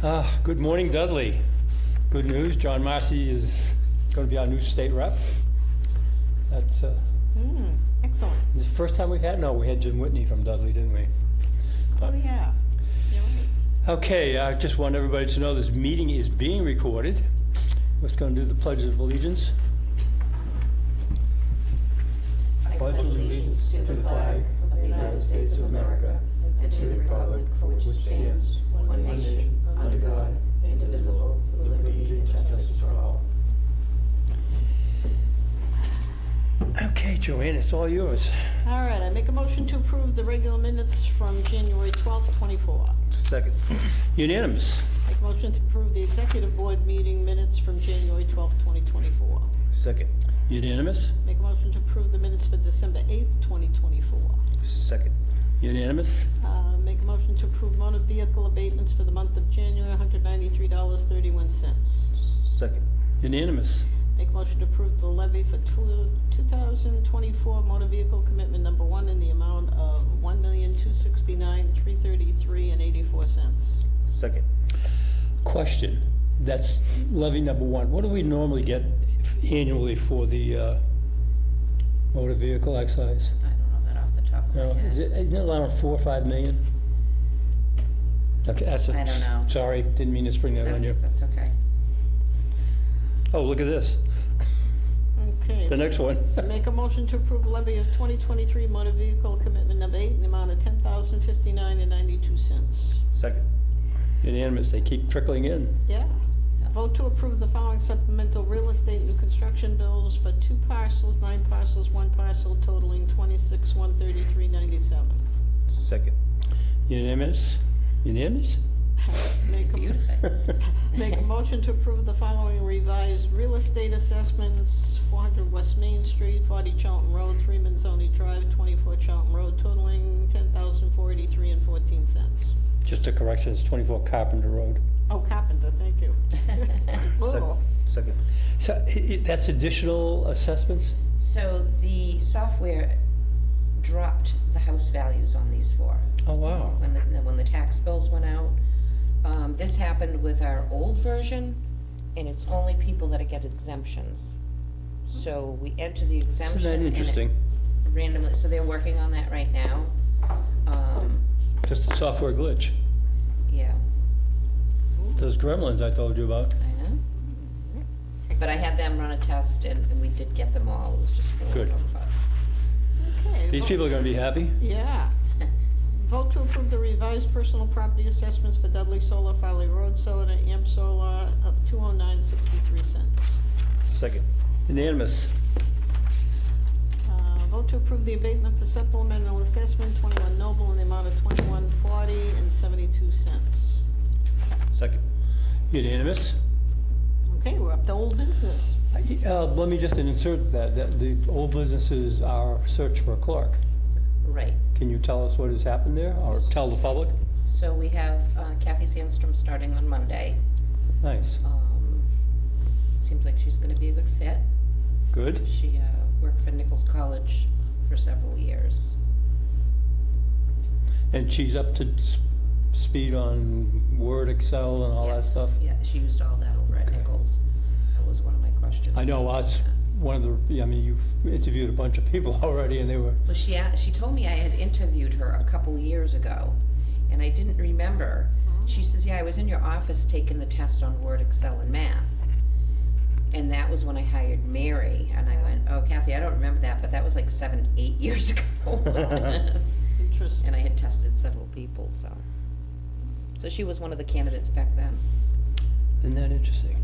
Good morning, Dudley. Good news, John Marcy is going to be our new state rep. That's Excellent. the first time we've had, no, we had Jim Whitney from Dudley, didn't we? Oh, yeah. You're right. Okay, I just want everybody to know this meeting is being recorded. We're just going to do the Pledge of Allegiance. I pledge allegiance to the flag of the United States of America and to the republic for which it stands, one nation, under God, indivisible, with liberty and justice for all. Okay, Joanne, it's all yours. All right, I make a motion to approve the regular minutes from January 12th, 24. Second. Unanimous. Make a motion to approve the executive board meeting minutes from January 12th, 2024. Second. Unanimous. Make a motion to approve the minutes for December 8th, 2024. Second. Unanimous. Make a motion to approve motor vehicle abatements for the month of January, $193.31. Second. Unanimous. Make a motion to approve the levy for 2024 motor vehicle commitment number 1 in the amount of $1,269,333.84. Second. Question. That's levy number 1. What do we normally get annually for the motor vehicle excise? I don't know that off the top of my No, head. isn't it around 4 or 5 million? Okay, that's I don't know. Sorry, didn't mean to spring that on you. That's okay. Oh, look at this. Okay. The next one. Make a motion to approve levy of 2023 motor vehicle commitment number 8 in the amount of $10,059.92. Second. Unanimous. They keep trickling in. Yeah. Vote to approve the following supplemental real estate new construction bills for 2 parcels, 9 parcels, 1 parcel totaling $26,133.97. Second. Unanimous. Unanimous? Make For you to say. Make a motion to approve the following revised real estate assessments: 400 West Main Street, 40 Charlton Road, 3 Manzoni Drive, 24 Charlton Road, totaling $10,483.14. Just a correction, it's 24 Carpenter Road. Oh, Carpenter, thank you. Oh. Second. So that's additional assessments? So the software dropped the house values on these 4. Oh, wow. When the tax bills went out. This happened with our old version, and it's only people that get exemptions. So we enter the exemption. Isn't that and it interesting? randomly, so they're working on that right now. Just a software glitch. Yeah, Those gremlins I told you about. I know. But I had them run a test, and we did get them all. It was just 4 Good. of them, but- Okay. These people are going to be happy. Yeah. Vote to approve the revised personal property assessments for Dudley Solar, Farley Road Solar, and Am Solar of $209.63. Second. Unanimous. Vote to approve the abatement for supplemental assessment 21 Noble in the amount of $21.40.72. Second. Unanimous. Okay, we're up to old business. Let me just insert that the old business is our search for a clerk. Right. Can you tell us what has happened there, or tell the public? So we have Kathy Sandstrom starting on Monday. Nice. Seems like she's gonna be a good fit. Good. She worked for Nichols College for several years. And she's up to speed on Word, Excel, and all that Yes. stuff? Yeah, she used all that over at Nichols. That was one of my questions. I know, that's one of the, I mean, you've interviewed a bunch of people already, and they were, Well, she told me I had interviewed her a couple years ago, and I didn't remember. She says, yeah, I was in your office taking the test on Word, Excel, and Math. And that was when I hired Mary, and I went, oh, Kathy, I don't remember that, but that was like 7, 8 years ago. Interesting. And I had tested several people, so. So she was one of the candidates back then. isn't that interesting?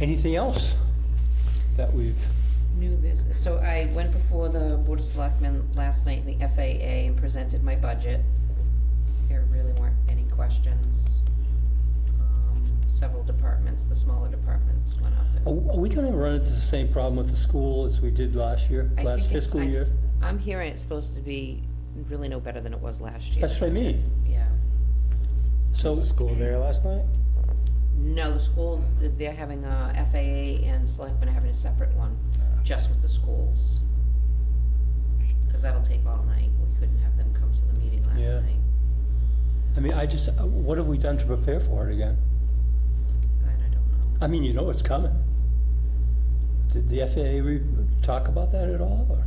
Anything else that we've, New business. So I went before the Board of Selectmen last night, the FAA, and presented my budget. There really weren't any questions. Several departments, the smaller departments went up. are we gonna run into the same problem with the school as we did last year, I last think it's- fiscal year? I'm hearing it's supposed to be really no better than it was last year. That's what I mean. Yeah. So, Was the school there last night? No, the school, they're having a FAA and Selectmen are having a separate one, just with the schools. Because that'll take all night. We couldn't have them come to the meeting last Yeah. night. I mean, what have we done to prepare for it again? I don't know. I mean, you know it's coming. Did the FAA talk about that at all, or?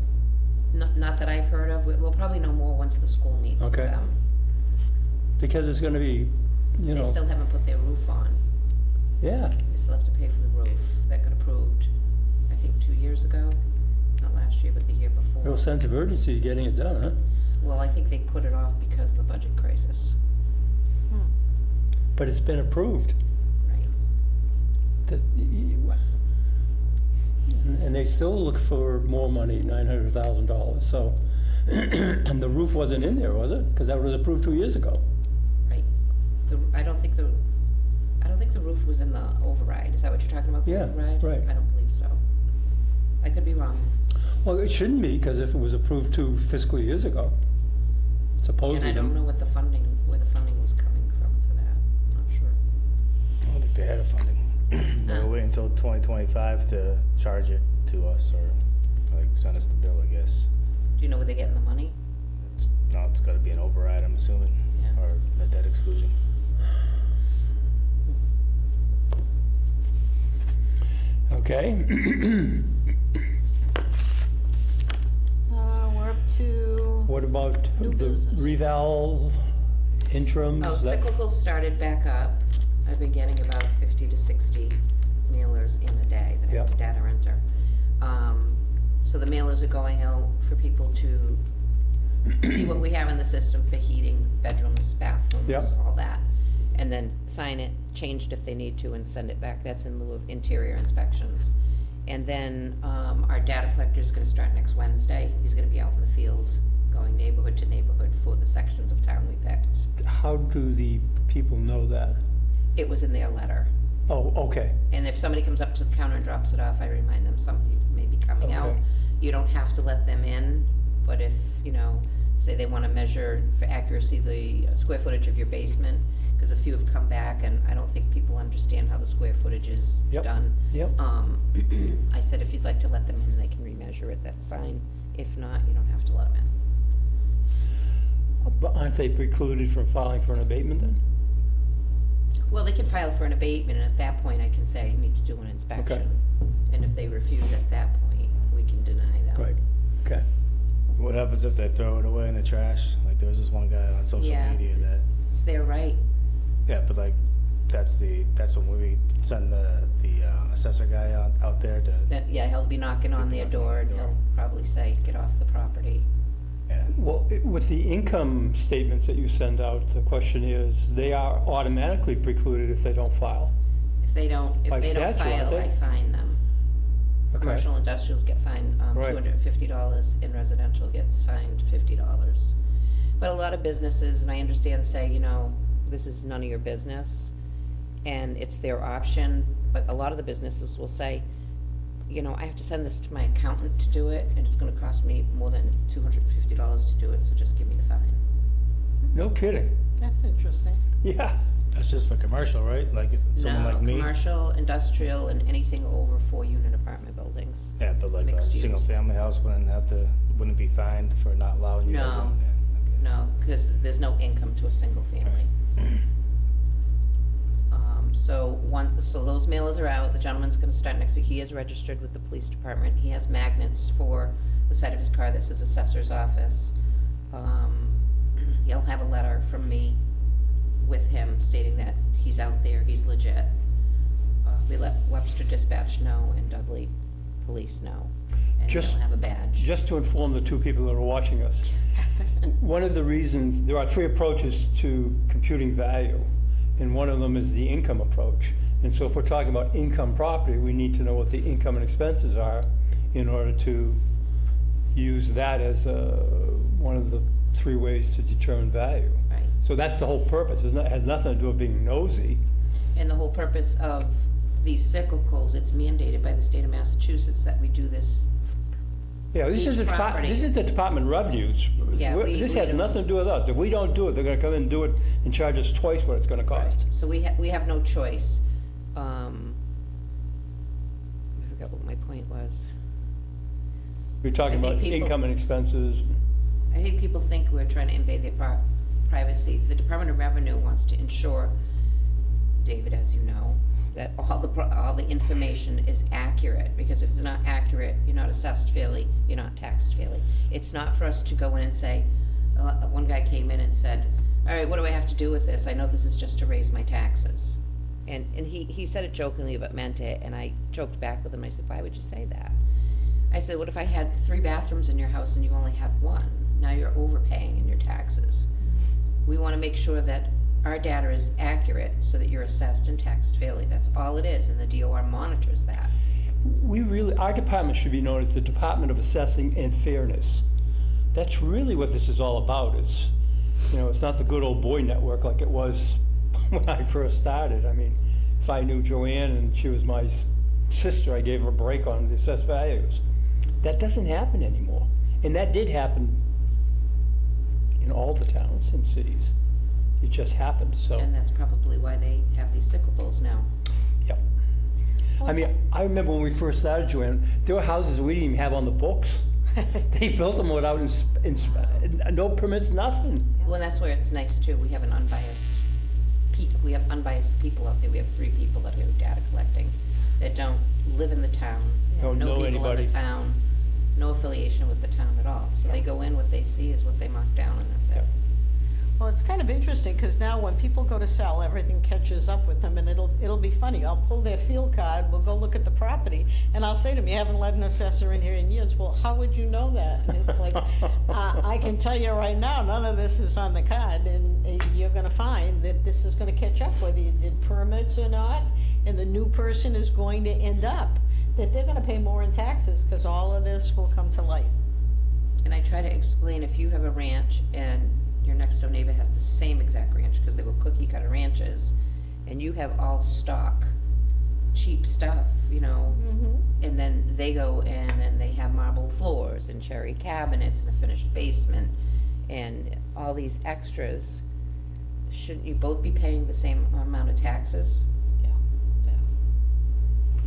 Not that I've heard of. We'll probably know more once the school meets with Okay. them. Because it's gonna be, you They know, still haven't put their roof on. yeah. They still have to pay for the roof. That got approved, I think, 2 years ago. Not last year, but the year before. Real sense of urgency getting it done, huh? Well, I think they put it off because of the budget crisis, But it's been approved. right? And they still look for more money, $900,000, so. And the roof wasn't in there, was it? Because that was approved 2 years ago. Right. I don't think the roof was in the override. Is that what you're talking about, the Yeah, override? right. I don't believe so. I could be wrong. Well, it shouldn't be, because if it was approved 2 fiscal years ago, supposedly. And I don't know where the funding was coming from for that. I'm not sure. I don't think they had a funding. They were waiting until 2025 to charge it to us, or like send us the bill, I guess. Do you know where they're getting the money? It's gotta be an override, I'm assuming, Yeah. or a debt exclusion. Okay. We're up to, What about New the business. reval interims? Oh, That- cyclical started back up. I've been getting about 50 to 60 mailers in a day that I have to data enter. So the mailers are going out for people to see what we have in the system for heating, bedrooms, bathrooms, Yep. all that. And then sign it, change it if they need to, and send it back. That's in lieu of interior inspections. And then our data collector is gonna start next Wednesday. He's gonna be out in the field, going neighborhood to neighborhood for the sections of town we picked. How do the people know that? It was in their letter. Oh, okay, And if somebody comes up to the counter and drops it off, I remind them somebody may be coming out. Okay. You don't have to let them in, but if, say they wanna measure for accuracy the square footage of your basement, because a few have come back and I don't think people understand how the square footage is Yep. done. yep. I said if you'd like to let them in, they can remeasure it, that's fine. If not, you don't have to let them in. But aren't they precluded from filing for an abatement then? Well, they can file for an abatement, and at that point, I can say, you need to do an inspection. And if they refuse at that point, we can deny them. Right, okay. What happens if they throw it away in the trash? Like, there was this one guy on social Yeah. media that, It's their right. yeah, but like, that's when we send the assessor guy out there to, That, yeah, he'll be knocking on their door, and he'll probably say, get off the property. yeah. Well, with the income statements that you send out, the question is, they are automatically precluded if they don't file. If they don't By statute, file, aren't they? I fine them. Okay. Commercial industrials get fined, Right. $250, and residential gets fined $50. But a lot of businesses, and I understand, say, this is none of your business, and it's their option, but a lot of the businesses will say, I have to send this to my accountant to do it, and it's gonna cost me more than $250 to do it, so just give me the fine. No kidding, that's interesting. yeah. That's just for commercial, right? Like, if someone like me? No, commercial, industrial, and anything over 4-unit apartment buildings. Yeah, but like a Mixed use. single family house wouldn't be fined for not allowing you guys No. in? Yeah, okay. No, because there's no income to a single family. So those mailers are out. The gentleman's gonna start next week. He is registered with the police department. He has magnets for the side of his car that says Assessor's Office. He'll have a letter from me with him stating that he's out there, he's legit. We let Webster Dispatch know and Dudley Police know, and he'll Just- have a badge. Just to inform the two people that are watching us, one of the reasons, there are 3 approaches to computing value, and one of them is the income approach. And so if we're talking about income property, we need to know what the income and expenses are in order to use that as one of the 3 ways to determine value. Right. So that's the whole purpose. It has nothing to do with being nosy. And the whole purpose of these cyclicals, it's mandated by the state of Massachusetts that we do this. Yeah, this is Each property. this is the Department of Revenues. Yeah, This we has don't- nothing to do with us. If we don't do it, they're gonna come in and do it and charge us twice what it's gonna cost. So we have no choice. I forgot what my point was. We're talking I think about people- income and expenses. I think people think we're trying to invade their privacy. The Department of Revenue wants to ensure, David, as you know, that all the information is accurate, because if it's not accurate, you're not assessed fairly, you're not taxed fairly. It's not for us to go in and say, one guy came in and said, all right, what do I have to do with this? I know this is just to raise my taxes. And he said it jokingly but meant it, and I joked back with him. I said, why would you say that? I said, what if I had 3 bathrooms in your house and you only had 1? Now you're overpaying in your taxes. We want to make sure that our data is accurate so that you're assessed and taxed fairly. That's all it is, and the DOR monitors that. Our department should be known as the Department of Assessing and Fairness. That's really what this is all about. It's, it's not the good old boy network like it was when I first started. I mean, if I knew Joanne and she was my sister, I gave her a break on the assessed values. That doesn't happen anymore. And that did happen in all the towns and cities. It just happened, so. And that's probably why they have these cyclicals now. Yep. I mean, I remember when we first started, Joanne, there were houses we didn't even have on the books. They built them without no permits, nothing. Well, that's where it's nice too. We have unbiased people out there. We have 3 people that are data collecting that don't live in the town, Don't know people anybody. in the town, no affiliation with the town at all. So they go in, what they see is what they mark down, and that's it. Well, it's kind of interesting, because now when people go to sell, everything catches up with them, and it'll be funny. I'll pull their field card, we'll go look at the property, and I'll say to them, you haven't let an assessor in here in years. Well, how would you know that? And it's like, I can tell you right now, none of this is on the card, and you're gonna find that this is gonna catch up, whether you did permits or not, and the new person is going to end up, that they're gonna pay more in taxes, because all of this will come to light. And I try to explain, if you have a ranch and your next door neighbor has the same exact ranch, because they were cookie cutter ranches, and you have all stock, cheap stuff, and then they go in and they have marble floors and cherry cabinets and a finished basement and all these extras, shouldn't you both be paying the same amount of taxes?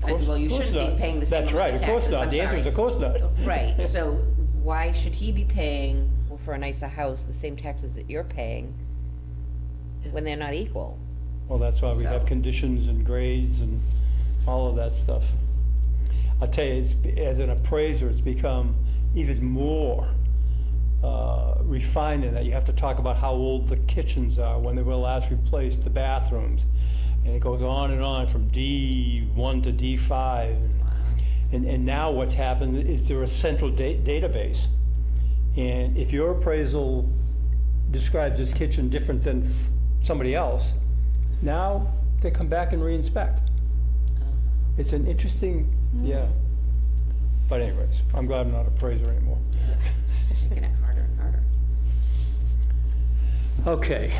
Well, you shouldn't be paying the same That's amount right, of of course taxes, not. I'm The answer is sorry. of course not. Right, so why should he be paying, for a nicer house, the same taxes that you're paying when they're not equal? Well, that's why we have So- conditions and grades and all of that stuff. I'll tell you, as an appraiser, it's become even more refined in that you have to talk about how old the kitchens are, when they were last replaced, the bathrooms. And it goes on from D1 to D5. And now what's happened is there a central database. And if your appraisal describes this kitchen different than somebody else, now they come back and re-inspect. It's an interesting, yeah. But anyways, I'm glad I'm not an appraiser anymore. Making it harder and harder. Okay,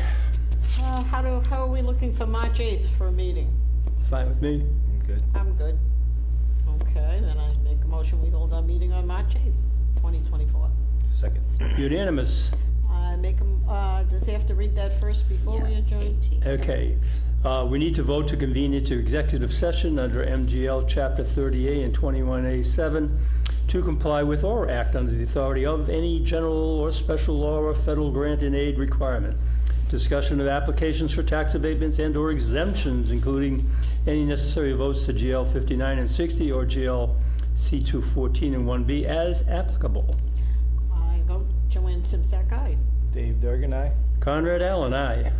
How are we looking for March 8th for a meeting? fine with me. Good. I'm good. Okay, then I make a motion, we hold our meeting on March 8th, 2024. Second. Unanimous. I make does he have to read that first before we Yeah, adjourn? 18. Okay, we need to vote to convene into executive session under MGL Chapter 30A and 21A7 to comply with or act under the authority of any general or special law or federal grant and aid requirement. Discussion of applications for tax abatements and or exemptions, including any necessary votes to GL 59 and 60 or GL C2 14 and 1B as applicable. I vote Joanne Simsack, aye. Dave Durgan, aye. Conrad Allen, aye.